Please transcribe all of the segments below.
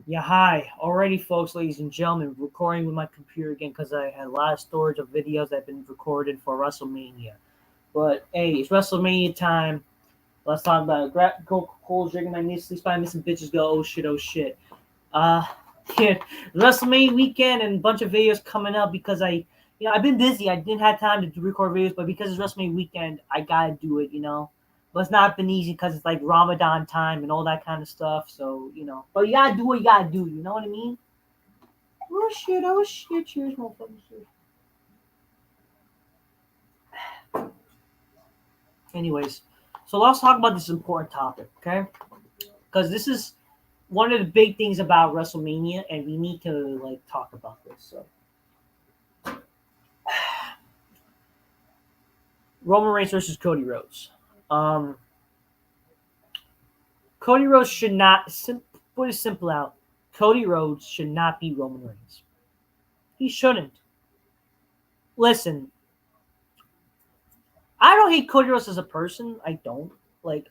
Yeah, hi. Already, folks, ladies and gentlemen, recording with my computer again because I had a lot of storage of videos that have been recorded for WrestleMania. But hey, it's WrestleMania time. Let's talk about it. Coca-Cola drinking my niece, sleep by missing bitches go, oh shit, oh shit. Uh, yeah, WrestleMania weekend and a bunch of videos coming up because I've been busy. I didn't have time to record videos, but because it's WrestleMania weekend, I gotta do it. But it's not been easy because it's like Ramadan time and all that kind of stuff. So, but you gotta do what you gotta do. You know what I mean? Oh shit, cheers, motherfuckers. Anyways, so let's talk about this important topic, okay? Because this is one of the big things about WrestleMania, and we need to like talk about this. So, Roman Reigns versus Cody Rhodes. Um, Cody Rhodes should not put it simple out. Cody Rhodes should not be Roman Reigns. He shouldn't. Listen, I don't hate Cody Rhodes as a person. I don't like.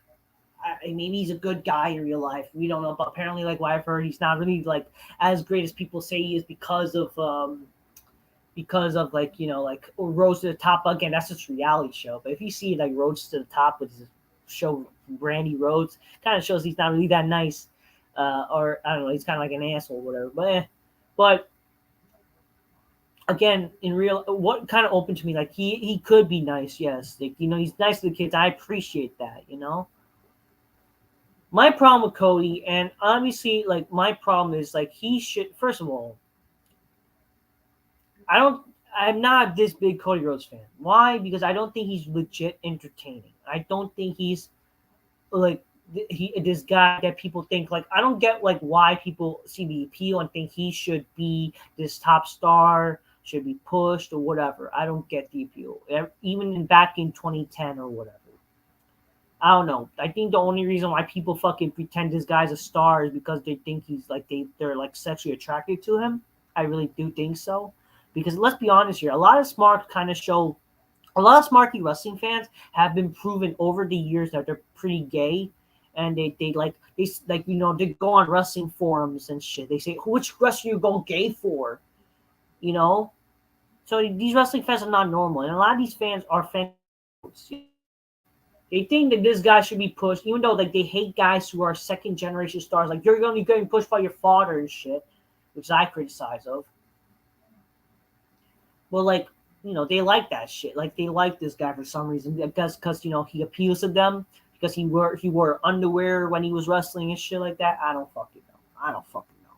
Maybe he's a good guy in real life. We don't know, but apparently, like what I've heard, he's not really like as great as people say he is because of like like Rose to the Top again. That's just a reality show. But if you see like Rose to the Top with his show Brandy Rhodes, kind of shows he's not really that nice, or I don't know, he's kind of like an asshole, or whatever. But again, in real, what kind of opened to me like he could be nice, yes, like he's nice to the kids. I appreciate that. My problem with Cody, and obviously, like my problem is like he should. First of all, I don't. I'm not this big Cody Rhodes fan. Why? Because I don't think he's legit entertaining. I don't think he's like he this guy that people think like. I don't get like why people see the appeal and think he should be this top star, should be pushed or whatever. I don't get the appeal. Even back in 2010 or whatever. I don't know. I think the only reason why people fucking pretend this guy's a star is because they think he's like they're like sexually attracted to him. I really do think so. Because let's be honest here, a lot of smarky wrestling fans have been proven over the years that they're pretty gay, and they go on wrestling forums and shit. They say which wrestler you go gay for, you know. So these wrestling fans are not normal, and a lot of these fans are fans. They think that this guy should be pushed, even though like they hate guys who are second generation stars. Like you're only getting pushed by your father and shit, which I criticize of. Well, like they like that shit. Like they like this guy for some reason. I guess because he appeals to them because he wore underwear when he was wrestling and shit like that. I don't fucking know. I don't fucking know.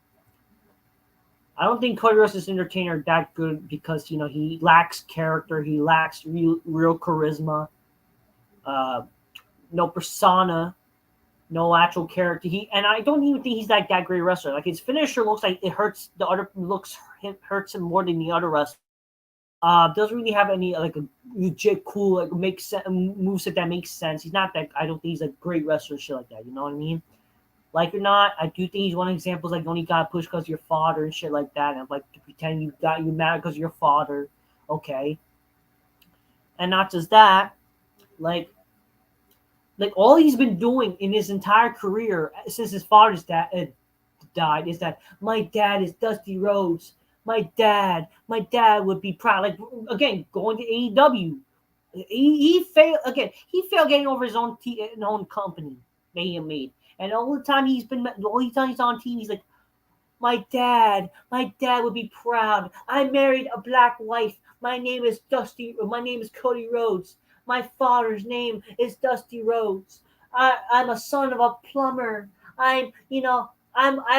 I don't think Cody Rhodes is entertainer that good because he lacks character. He lacks real charisma. Uh, no persona, no actual character. And I don't even think he's that great wrestler. Like his finisher looks like it hurts the other looks hurts him more than the other wrestlers. Doesn't really have any like a legit cool like makes sense moveset that makes sense. He's not that. I don't think he's a great wrestler, shit like that. You know what I mean? Like or not, I do think he's one of the examples like you only got pushed because of your father and shit like that. And like to pretend you mad because of your father, okay? And not just that, like all he's been doing in his entire career since his father's died is that my dad is Dusty Rhodes. My dad would be proud. Like again, going to AEW, he failed again. He failed getting over his own company that he made, and all the time he's on TV, he's like, my dad would be proud. I married a black wife. My name is Cody Rhodes. My father's name is Dusty Rhodes. I'm a son of a plumber. I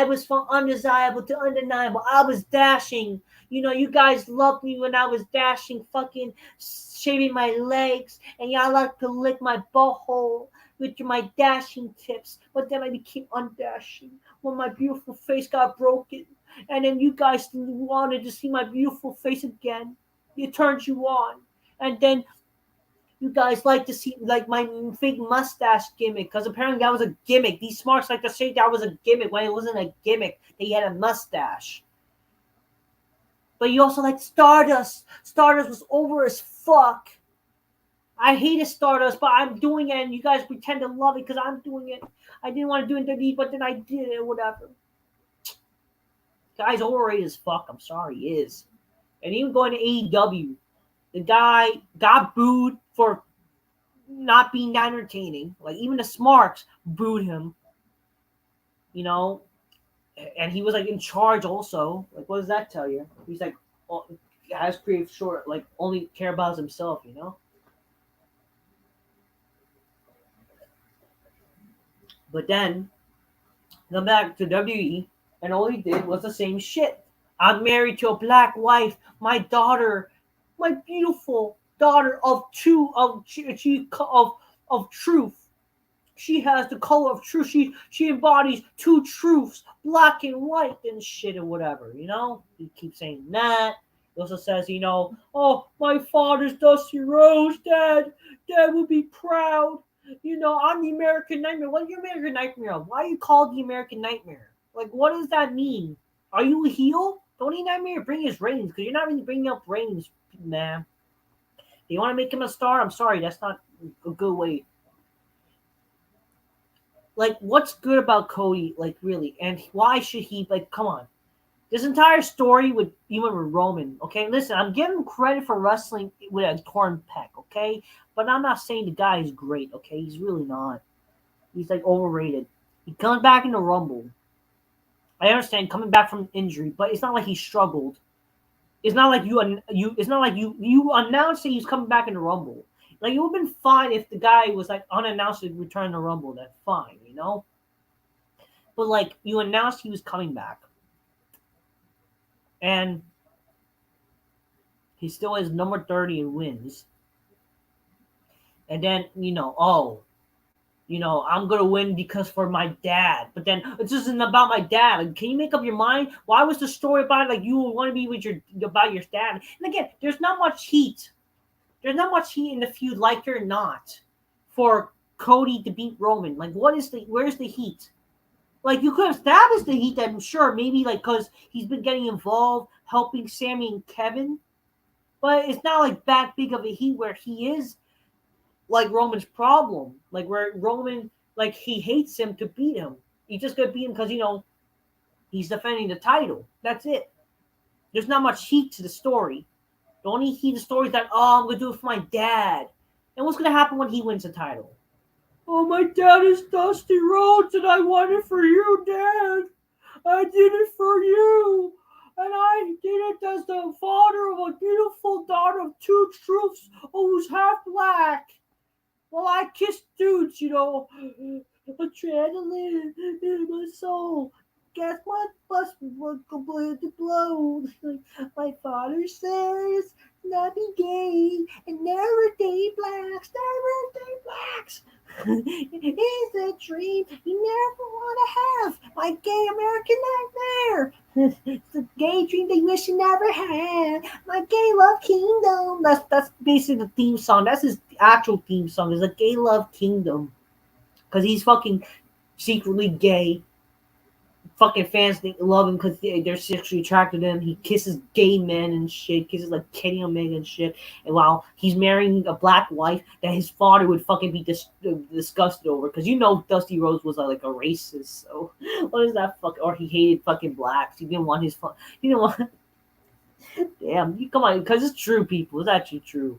was from undesirable to undeniable. I was dashing. You guys loved me when I was dashing, fucking shaving my legs, and y'all like to lick my butthole with my dashing tips. But then I became undashing when my beautiful face got broken. And then you guys wanted to see my beautiful face again. It turned you on. And then you guys like to see like my fake mustache gimmick because apparently that was a gimmick. These smarts like to say that was a gimmick when it wasn't a gimmick. They had a mustache. But you also like Stardust. Stardust was over as fuck. I hated Stardust, but I'm doing it, and you guys pretend to love it because I'm doing it. I didn't want to do it in WWE, but then I did it, whatever. Guy's overrated as fuck. I'm sorry, he is. And even going to AEW, the guy got booed for not being that entertaining. Like even the Smarks booed him. You know, and he was like in charge also. Like, what does that tell you? He's like, well, has creative short, like only care about himself. You know. But then come back to WWE, and all he did was the same shit. I'm married to a black wife. My daughter, my beautiful daughter of truth. She has the color of truth. She embodies two truths, black and white and shit or whatever. You know, he keeps saying that. He also says, oh, my father's Dusty Rhodes. Dad would be proud. I'm the American Nightmare. What are you American Nightmare of? Why are you called the American Nightmare? Like, what does that mean? Are you a heel? Don't need Nightmare bring his reigns, because you're not really bringing up reigns, man. You want to make him a star? I'm sorry, that's not a good way. Like, what's good about Cody? Like, really, and why should he? Like, come on. This entire story with even with Roman, okay? Listen, I'm giving him credit for wrestling with a torn pec, okay? But I'm not saying the guy is great, okay? He's really not. He's like overrated. He comes back in the Rumble. I understand coming back from injury, but it's not like he struggled. It's not like It's not like you announced that he's coming back in the Rumble. Like, it would have been fine if the guy was like unannounced to return to Rumble. That's fine, you know. But like, you announced he was coming back, and he still is number 30 in wins. And then I'm gonna win because for my dad. But then it's just isn't about my dad. Like, can you make up your mind? Why was the story about like you want to be with about your dad? And again, there's not much heat. There's not much heat in the feud, like or not, for Cody to beat Roman. Like, where's the heat? Like, you could establish the heat. I'm sure maybe like because he's been getting involved, helping Sammy and Kevin. But it's not like that big of a heat where he is like Roman's problem. Like where Roman, like he hates him to beat him. He's just gonna beat him because he's defending the title. That's it. There's not much heat to the story. The only heat the story is that I'm gonna do it for my dad. And what's gonna happen when he wins the title? Oh, my dad is Dusty Rhodes, and I won it for you, Dad. I did it for you. And I did it as the father of a beautiful daughter of two truths who's half black. Well, I kissed dudes, adrenaline in my soul. Guess what? Bust will completely blow. My father says, not be gay and never date blacks, never date blacks. It's a dream you never want to have. My gay American nightmare. It's a gay dream that you wish you never had. My gay love kingdom. That's basically the theme song. That's his actual theme song. Is a gay love kingdom. Because he's fucking secretly gay. Fucking fans love him because they're sexually attracted to him. He kisses gay men and shit. Kisses like Kenny Omega and shit. And while he's marrying a black wife that his father would fucking be disgusted over. Because Dusty Rhodes was like a racist. So what is that fuck? Or he hated fucking blacks. He didn't want his He didn't want. Damn, you come on. Because it's true, people. It's actually true.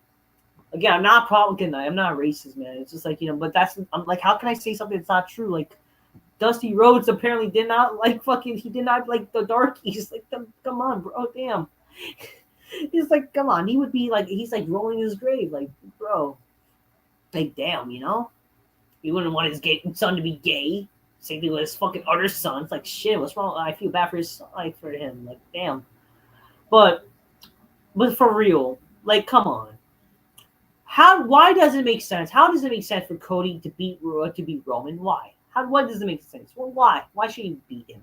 Again, I'm not Republican. I'm not racist, man. It's just like, but I'm like, how can I say something that's not true? Like, Dusty Rhodes apparently did not like he did not like the darkies. Like, come on, bro. Damn. He's like, come on. He would be like, he's like rolling his grave. Like, bro. Like, damn, He wouldn't want his son to be gay. Same thing with his fucking other sons. Like, shit, what's wrong? I feel bad for for him. Like, damn. But for real, like, come on. Why does it make sense? How does it make sense for Cody to beat Roman? Why? Why does it make sense? Well, why? Why should he beat him?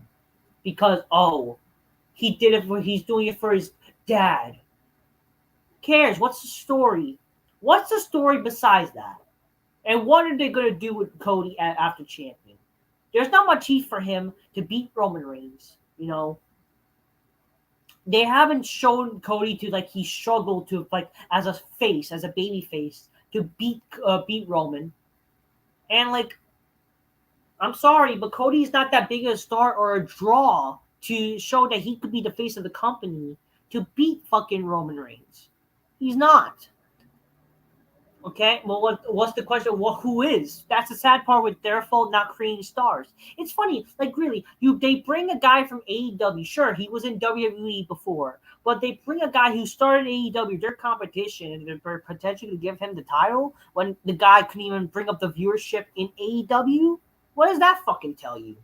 Because he's doing it for his dad. Who cares? What's the story? What's the story besides that? And what are they gonna do with Cody after champion? There's not much heat for him to beat Roman Reigns. They haven't shown Cody to like he struggled to like as a baby face to beat Roman, and like. I'm sorry, but Cody's not that big of a star or a draw to show that he could be the face of the company to beat fucking Roman Reigns. He's not. Okay, well, what's the question? Well, who is? That's the sad part with their fault not creating stars. It's funny, like really, they bring a guy from AEW. Sure, he was in WWE before, but they bring a guy who started AEW, their competition, and they're potentially to give him the title when the guy couldn't even bring up the viewership in AEW. What does that fucking tell you?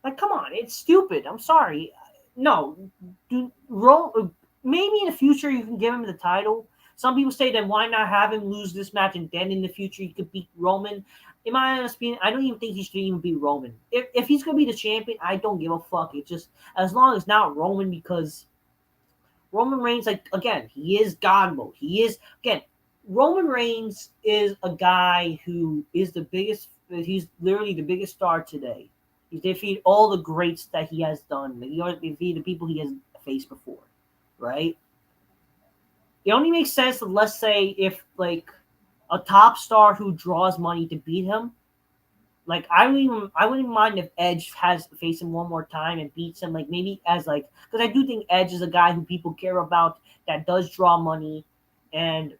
Like, come on, it's stupid. I'm sorry. No, maybe in the future you can give him the title. Some people say that why not have him lose this match and then in the future he could beat Roman. In my honest opinion, I don't even think he should even beat Roman. If he's gonna be the champion, I don't give a fuck. It's just as long as not Roman, because Roman Reigns, like again, he is God mode. He is again. Roman Reigns is a guy who is the biggest. He's literally the biggest star today. He's defeated all the greats that he has done. He defeated the people he has faced before, right? It only makes sense that, let's say, if like a top star who draws money to beat him, like I wouldn't mind if Edge has to face him one more time and beats him, like maybe as like, because I do think Edge is a guy who people care about, that does draw money, and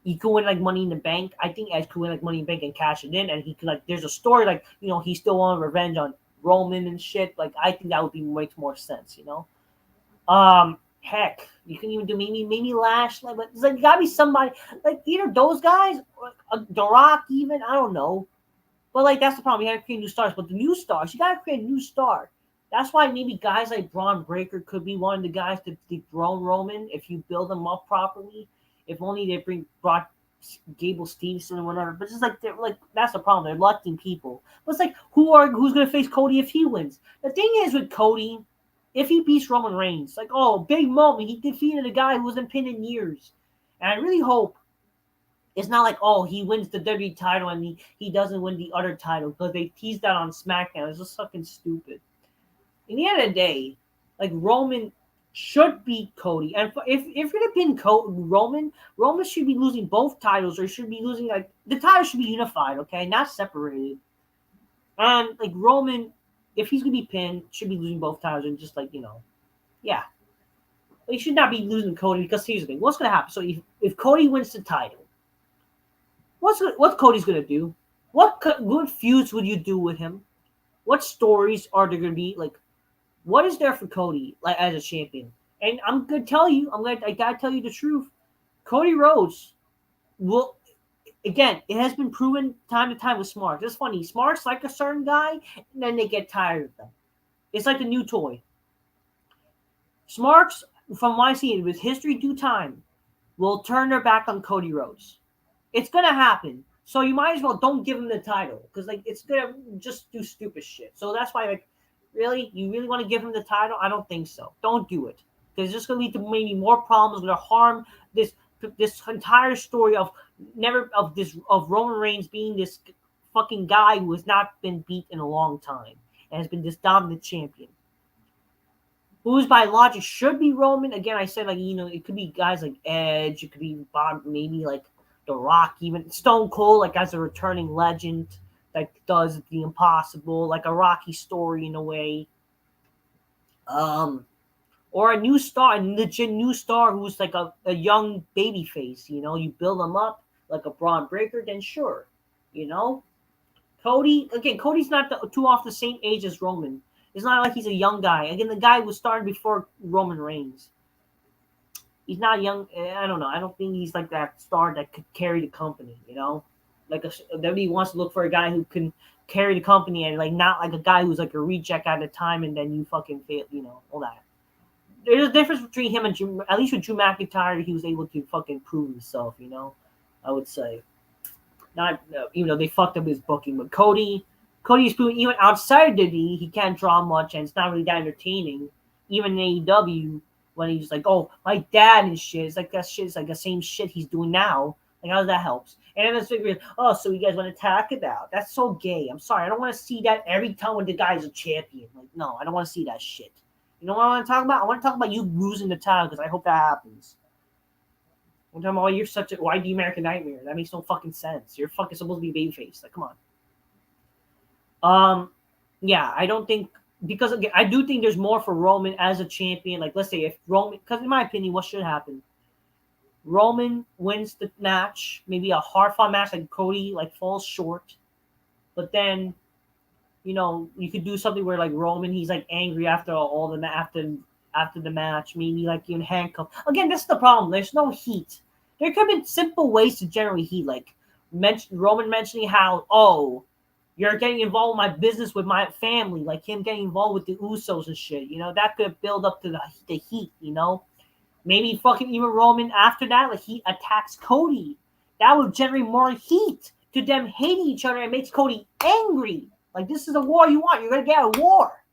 he could win like Money in the Bank. I think Edge could win like Money in the Bank and cash it in, and he could like, there's a story like, he still want revenge on Roman and shit. Like I think that would be make more sense, Heck, you can even do maybe Lashley, but it's like you gotta be somebody like either those guys, or The Rock, even, I don't know. But like that's the problem. You gotta create new stars, but the new stars, you gotta create a new star. That's why maybe guys like Braun Breaker could be one of the guys to dethrone Roman if you build them up properly. If only they brought Gable Stevenson or whatever. But it's like they're like, that's the problem. They're electing people. But it's like who's gonna face Cody if he wins? The thing is with Cody, if he beats Roman Reigns, like, oh, big moment. He defeated a guy who wasn't pinned in years. And I really hope it's not like, oh, he wins the WWE title and he doesn't win the other title, because they teased that on SmackDown. It's just fucking stupid. In the end of the day, like Roman should beat Cody. And if you're going to pin Roman should be losing both titles, or should be losing, like, the titles should be unified, okay? Not separated. And like Roman, if he's gonna be pinned, should be losing both titles, and just like, yeah. But he should not be losing Cody, because here's the thing. What's gonna happen? So if Cody wins the title, what's Cody's gonna do? What feuds would you do with him? What stories are there gonna be? Like, what is there for Cody, like, as a champion? And I'm gonna tell you, I gotta tell you the truth. Cody Rhodes will. Again, it has been proven time to time with Smart. It's funny. Smart's like a certain guy, and then they get tired of them. It's like a new toy. Smart's, from what I see, with history due time, will turn their back on Cody Rhodes. It's going to happen. So you might as well don't give him the title, because like it's going to just do stupid shit. So that's why, like, really? You really want to give him the title? I don't think so. Don't do it. Because it's just going to lead to maybe more problems. It's going to harm this entire story of Roman Reigns being this fucking guy who has not been beat in a long time and has been this dominant champion. Who's by logic should be Roman. Again, I said, like, it could be guys like Edge, it could be Bob, maybe like The Rock, even Stone Cold, like as a returning legend that does the impossible, like a Rocky story in a way. Or a new star, a legit new star who's like a young baby face, you build them up like a Braun Breaker, then sure, Cody's not too off the same age as Roman. It's not like he's a young guy. Again, the guy was started before Roman Reigns. He's not young. I don't know. I don't think he's like that star that could carry the company, like WWE wants to look for a guy who can carry the company, and like not like a guy who's like a reject at a time and then you fucking fail, all that. There's a difference between him and at least with Drew McIntyre, he was able to fucking prove himself, I would say. Not, even though they fucked up his booking, but Cody's proven even outside the WWE, he can't draw much, and it's not really that entertaining. Even in AEW, when he's like, oh, my dad and shit, it's like that shit is like the same shit he's doing now. Like, how does that help? And then it's figuring, oh, so you guys want to talk about? That's so gay. I'm sorry, I don't want to see that every time when the guy's a champion. Like, no, I don't want to see that shit. You know what I want to talk about? I want to talk about you losing the title, because I hope that happens. I'm talking about, you're such a YD American Nightmare. That makes no fucking sense. You're fucking supposed to be babyface. Like, come on. Yeah, I don't think because again, I do think there's more for Roman as a champion. Like, let's say if Roman, because in my opinion, what should happen? Roman wins the match, maybe a hard fought match like Cody like falls short, but then you could do something where like Roman he's like angry after all the after the match, maybe like even handcuff. Again, this is the problem. There's no heat. There could have been simple ways to generate heat, like Roman mentioning how you're getting involved in my business with my family, like him getting involved with the Usos and shit. That could build up to the heat. Maybe fucking even Roman after that, like he attacks Cody. That would generate more heat to them hating each other and makes Cody angry. Like, this is a war you want. You're going to get a war.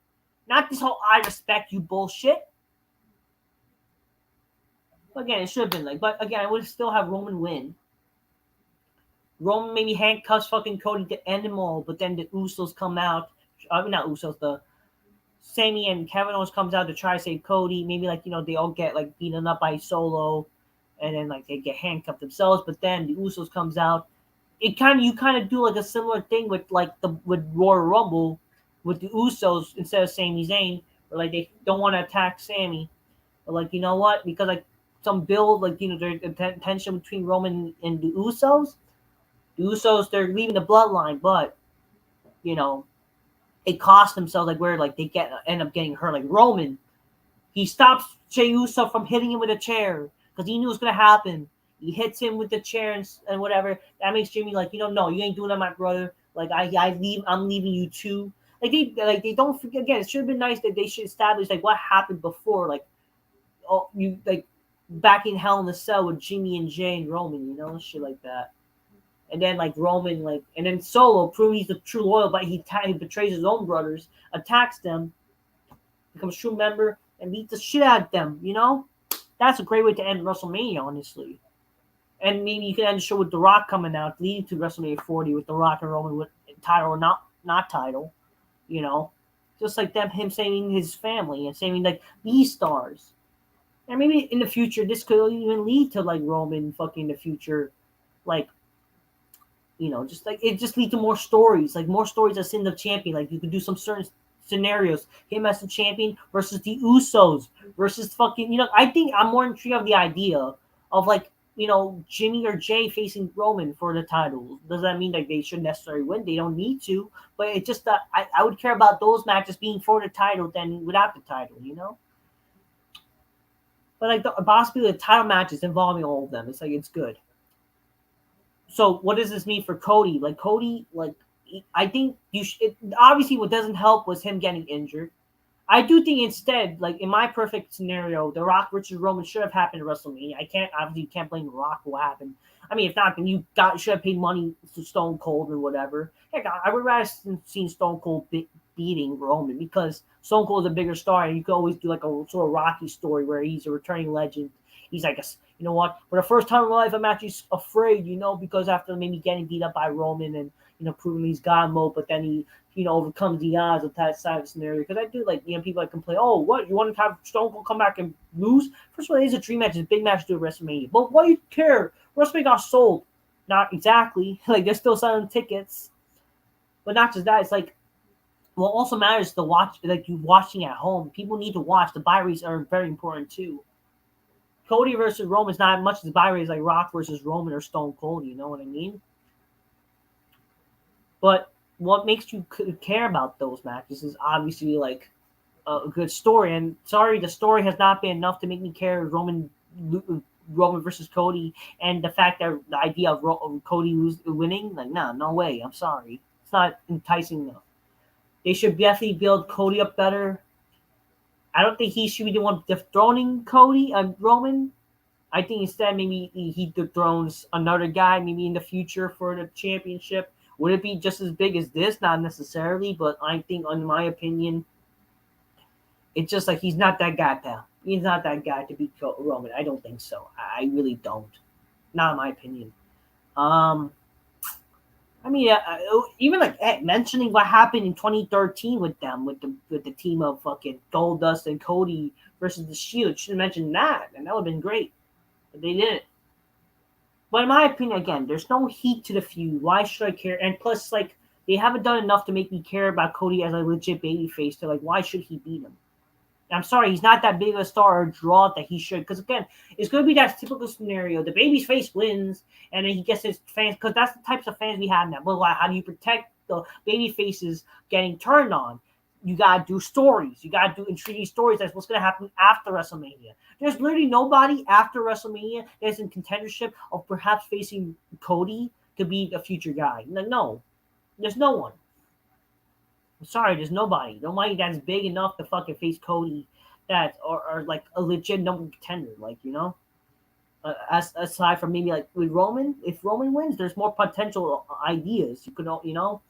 Not this whole I respect you bullshit. But again, it should have been like, but again, I would still have Roman win. Roman maybe handcuffs fucking Cody to end them all, but then the Usos come out. I mean, not Usos, the Sammy and Kevin Owens comes out to try to save Cody. Maybe like they all get like beaten up by Solo, and then like they get handcuffed themselves. But then the Usos comes out. You kind of do like a similar thing with with Royal Rumble with the Usos instead of Sami Zayn, where like they don't want to attack Sammy, but like you know what? Because like some build like there's tension between Roman and the Usos. The Usos they're leaving the bloodline, but you know it cost themselves like where like they end up getting hurt. Like Roman, he stops Jey Uso from hitting him with a chair because he knew it was gonna happen. He hits him with the chair and whatever. That makes Jimmy like, no, you ain't doing that, my brother. Like I'm leaving you too. They don't forget again. It should have been nice that they should establish like what happened before, like you like back in Hell in the Cell with Jimmy and Jay and Roman, shit like that. And then like Roman and then Solo proving he's the true loyal, but he betrays his own brothers, attacks them, becomes a true member, and beats the shit out of them. That's a great way to end WrestleMania, honestly. And maybe you can end the show with The Rock coming out, leading to WrestleMania 40 with The Rock and Roman with title or not title, just like him saving his family and saving like these stars. And maybe in the future, this could even lead to like Roman fucking the future, like just like it just lead to more stories, like more stories as in the champion. Like you could do some certain scenarios, him as the champion versus the Usos versus fucking. I think I'm more intrigued of the idea of like Jimmy or Jay facing Roman for the title. Does that mean like they should necessarily win? They don't need to, but it just I would care about those matches being for the title than without the title, But like possibly the title matches involving all of them, it's good. So what does this mean for Cody? Like Cody, like I think obviously what doesn't help was him getting injured. I do think instead, like in my perfect scenario, The Rock versus Roman should have happened at WrestleMania. You can't blame The Rock for what happened. I mean, if not, then you should have paid money to Stone Cold or whatever. Heck, I would rather seen Stone Cold beating Roman because Stone Cold is a bigger star, and you could always do like a sort of Rocky story where he's a returning legend. He's like, you know what? For the first time in my life, I'm actually afraid, because after maybe getting beat up by Roman and proving he's God mode, but then he overcomes the odds of that side of the scenario. Because I do like, people that complain, oh, what, you want to have Stone Cold come back and lose? First of all, it is a dream match. It's a big match to do at WrestleMania. But why do you care? WrestleMania got sold. Not exactly. Like, they're still selling tickets. But not just that. It's like, what also matters is the watch, like you watching at home. People need to watch. The buy rates are very important too. Cody versus Roman is not as much as buy rates like Rock versus Roman or Stone Cold. You know what I mean? But what makes you care about those matches is obviously like a good story. And sorry, the story has not been enough to make me care Roman versus Cody, and the fact that the idea of Cody winning, like, no way. I'm sorry, it's not enticing enough. They should definitely build Cody up better. I don't think he should be the one dethroning Cody and Roman. I think instead maybe he dethrones another guy maybe in the future for the championship. Would it be just as big as this? Not necessarily, but I think, in my opinion, it's just like he's not that guy, pal. He's not that guy to beat Roman. I don't think so. I really don't. Not in my opinion. I mean, even like mentioning what happened in 2013 with them, with the team of fucking Goldust and Cody versus the Shield. Should have mentioned that, and that would have been great. But they didn't. But in my opinion, again, there's no heat to the feud. Why should I care? And plus, like, They haven't done enough to make me care about Cody as a legit babyface. To like, why should he beat him? I'm sorry, he's not that big of a star or draw that he should. Because again, it's going to be that typical scenario: the babyface wins, and then he gets his fans. Because that's the types of fans we have now. But how do you protect the baby faces getting turned on? You gotta do stories. You gotta do intriguing stories. That's what's gonna happen after WrestleMania. There's literally nobody after WrestleMania that's in contendership of perhaps facing Cody to be a future guy. No, there's no one. I'm sorry, there's nobody. Nobody that's big enough to fucking face Cody that or like a legit number contender. Like, aside from maybe like with Roman, if Roman wins, there's more potential ideas. You could, there's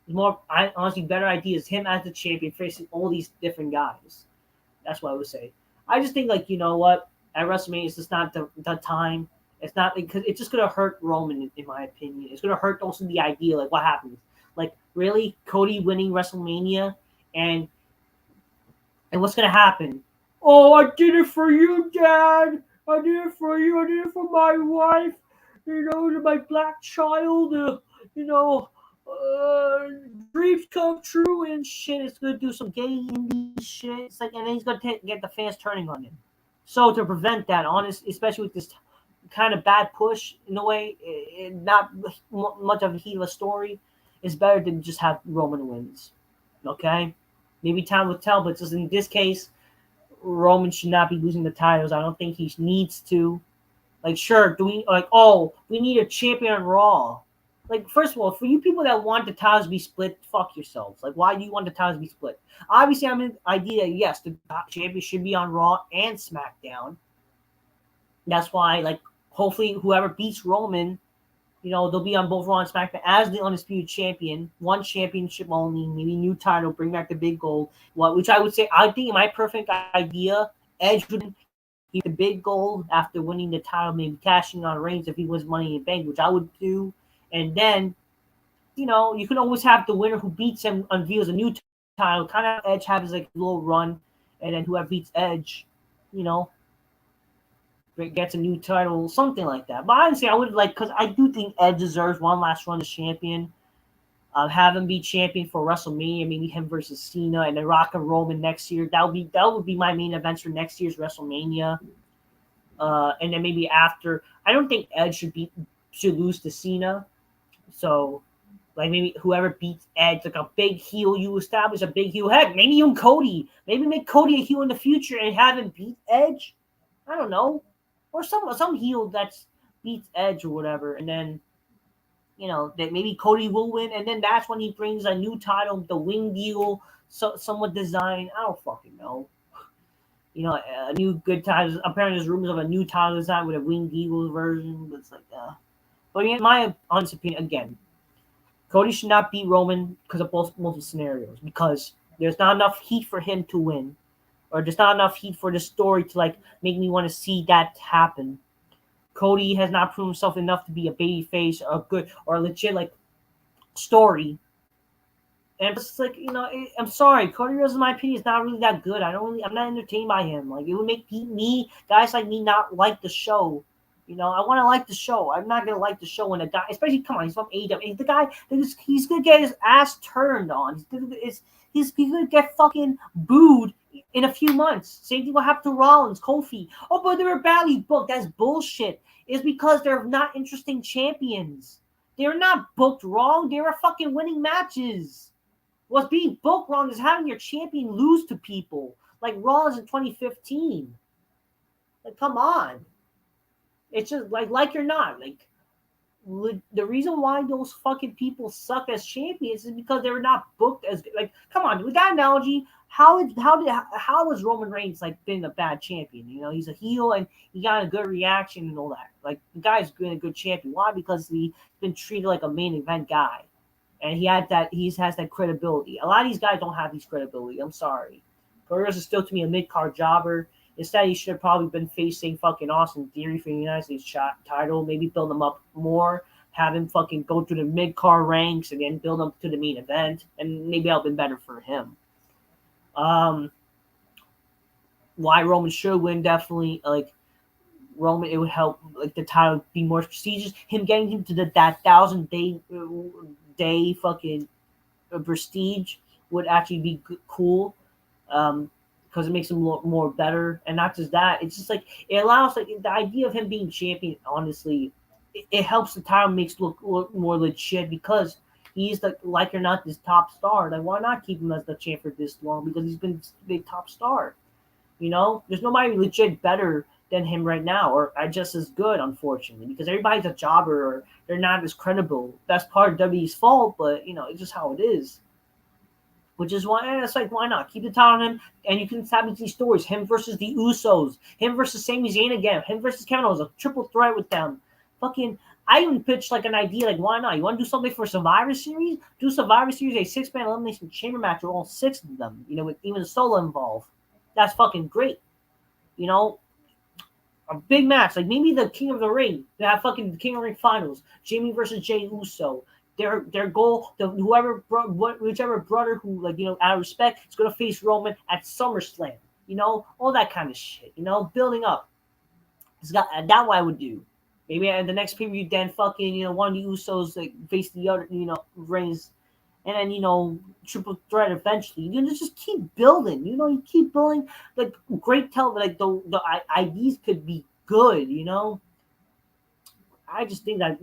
more honestly better ideas. Him as the champion facing all these different guys. That's what I would say. I just think like, you know what, at WrestleMania it's just not the time. It's not because it's just gonna hurt Roman in my opinion. It's gonna hurt also the idea like what happens. Like really, Cody winning WrestleMania and what's gonna happen? Oh, I did it for you, Dad. I did it for you. I did it for my wife. My black child. Dreams come true and shit. It's gonna do some gay indie shit. It's like, and then he's gonna get the fans turning on him. So to prevent that, especially with this kind of bad push in a way, not much of a heat of a story, it's better than just have Roman wins. Okay, maybe time will tell, but just in this case, Roman should not be losing the titles. I don't think he needs to. Like, sure, do we like? Oh, we need a champion on Raw. Like, first of all, for you people that want the titles to be split, fuck yourselves. Like, why do you want the titles to be split? Obviously, I'm in the idea. Yes, the champion should be on Raw and SmackDown. That's why, like, hopefully, whoever beats Roman, they'll be on both Raw and SmackDown as the undisputed champion. One championship only, maybe new title, bring back the big gold. Which I would say, I think my perfect idea, Edge would be the big gold after winning the title, maybe cashing on Reigns if he wins Money in the Bank, which I would do. And then, you can always have the winner who beats him unveils a new title. Kind of Edge have his like little run, and then whoever beats Edge, gets a new title, something like that. But honestly, I would like because I do think Edge deserves one last run as champion. Have him be champion for WrestleMania, maybe him versus Cena, and then Rock and Roman next year. That would be my main events for next year's WrestleMania. And then maybe after, I don't think Edge should lose to Cena. So, like maybe whoever beats Edge, like a big heel, you establish a big heel. Heck, maybe even Cody. Maybe make Cody a heel in the future and have him beat Edge. I don't know, or some heel that beats Edge or whatever, and then that maybe Cody will win, and then that's when he brings a new title, the wing deal, somewhat designed. I don't fucking know. A new good title. Apparently, there's rumors of a new title design with a Winged Eagle version. But it's like, But in my honest opinion, again, Cody should not beat Roman because of multiple scenarios. Because there's not enough heat for him to win, or there's not enough heat for the story to like make me want to see that happen. Cody has not proven himself enough to be a baby face or a good or a legit like story. And it's like, I'm sorry, Cody Rhodes, in my opinion, is not really that good. I'm not entertained by him. Like, it would make guys like me, not like the show. I want to like the show. I'm not gonna like the show when a guy, especially come on, he's from AEW. The guy, he's gonna get his ass turned on. He's gonna get fucking booed in a few months. Same thing will happen to Rollins, Kofi. Oh, but they were badly booked. That's bullshit. It's because they're not interesting champions. They're not booked wrong. They were fucking winning matches. What's being booked wrong is having your champion lose to people like Rollins in 2015. Like, come on. It's just like you're not like the reason why those fucking people suck as champions is because they were not booked as like. Come on, with that analogy, how has Roman Reigns like been a bad champion? He's a heel and he got a good reaction and all that. Like the guy's been a good champion. Why? Because he's been treated like a main event guy. And he has that credibility. A lot of these guys don't have these credibility. I'm sorry. Cody Rhodes is still to me a mid-card jobber. Instead, he should have probably been facing fucking Austin Theory for the United States title. Maybe build him up more. Have him fucking go through the mid-card ranks and then build him to the main event. And maybe that would have been better for him. Why Roman should win, definitely. Like, Roman, it would help like the title be more prestigious. Him getting him to that 1,000 day fucking prestige would actually be cool. Because it makes him look more better, and not just that, it's just like it allows like the idea of him being champion. Honestly, it helps the title makes look more legit because he's like or not this top star. Like why not keep him as the champ for this long? Because he's been a big top star. There's nobody legit better than him right now, or just as good, unfortunately, because everybody's a jobber or they're not as credible. That's part of WWE's fault, but it's just how it is. Which is why it's like, why not keep the title on him? And you can establish these stories: him versus the Usos, him versus Sami Zayn again, him versus Kevin Owens, a triple threat with them. Fucking, I even pitched like an idea, like why not? You want to do something for Survivor Series? Do Survivor Series a 6-man elimination chamber match with all 6 of them. With even a solo involved. That's fucking great. A big match, like maybe the King of the Ring. They have fucking the King of the Ring finals. Jamie versus Jey Uso. Their goal, whichever brother who out of respect is gonna face Roman at SummerSlam. All that kind of shit. Building up. That's what I would do. Maybe at the next pay-per-view, then fucking one of the Usos like face the other Reigns, and then triple threat eventually. Just keep building. You keep building like great television. Like the ideas could be good. I just think that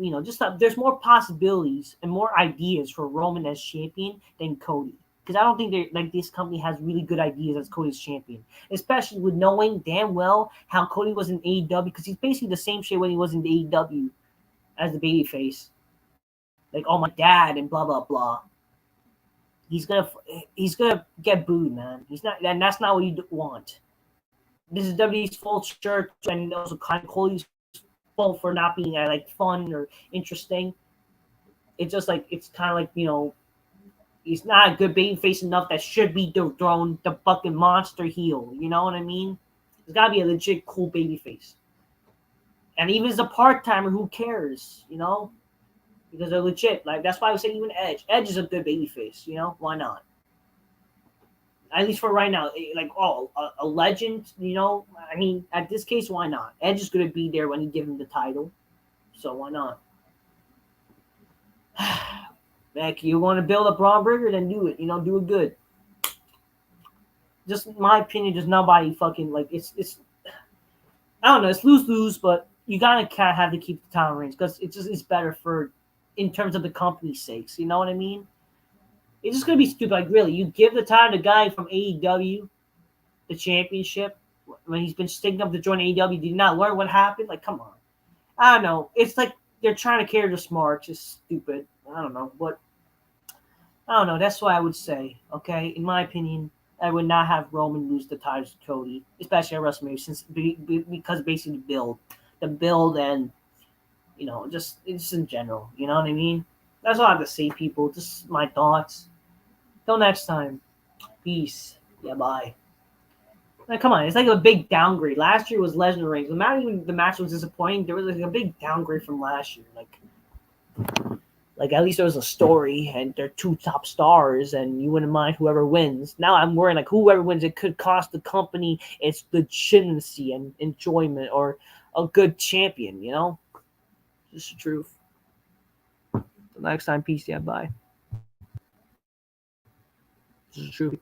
there's more possibilities and more ideas for Roman as champion than Cody. Because I don't think this company has really good ideas as Cody's champion, especially with knowing damn well how Cody was in AEW. Because he's basically the same shit when he was in the AEW as the babyface, like oh my dad and blah blah blah. He's gonna get booed, man. He's not, and that's not what you want. This is WWE's fault, sure, and also kind of Cody's fault for not being like fun or interesting. It's just like it's kind of like he's not a good babyface enough that should be thrown the fucking monster heel. You know what I mean? There's gotta be a legit cool babyface. And even as a part timer, who cares? Because they're legit. Like that's why I was saying even Edge. Edge is a good babyface. Why not? At least for right now, like a legend. I mean, at this case, why not? Edge is gonna be there when you give him the title, so why not? Like you want to build a Braun Breaker, then do it. Do it good. Just in my opinion, just nobody fucking like it's. I don't know. It's lose, but you gotta have to keep the title reigns because it's better for, in terms of the company's sakes. You know what I mean? It's just gonna be stupid. Like really, you give the title to guy from AEW, the championship, when he's been sticking up to join AEW. Did you not learn what happened? Like, come on. I don't know. It's like they're trying to carry the smart. Just stupid. I don't know. But I don't know. That's what I would say. Okay, in my opinion, I would not have Roman lose the titles to Cody, especially at WrestleMania, because basically the build, and just in general. You know what I mean? That's all I have to say, people. Just my thoughts. Till next time. Peace. Yeah, bye. Like, come on, it's like a big downgrade. Last year was Lesnar Reigns. Not even the match was disappointing. There was like a big downgrade from last year. Like at least there was a story, and they're 2 top stars, and you wouldn't mind whoever wins. Now I'm worrying like whoever wins, it could cost the company its legitimacy and enjoyment, or a good champion. This is the truth. Till next time, peace. Yeah, bye. This is true.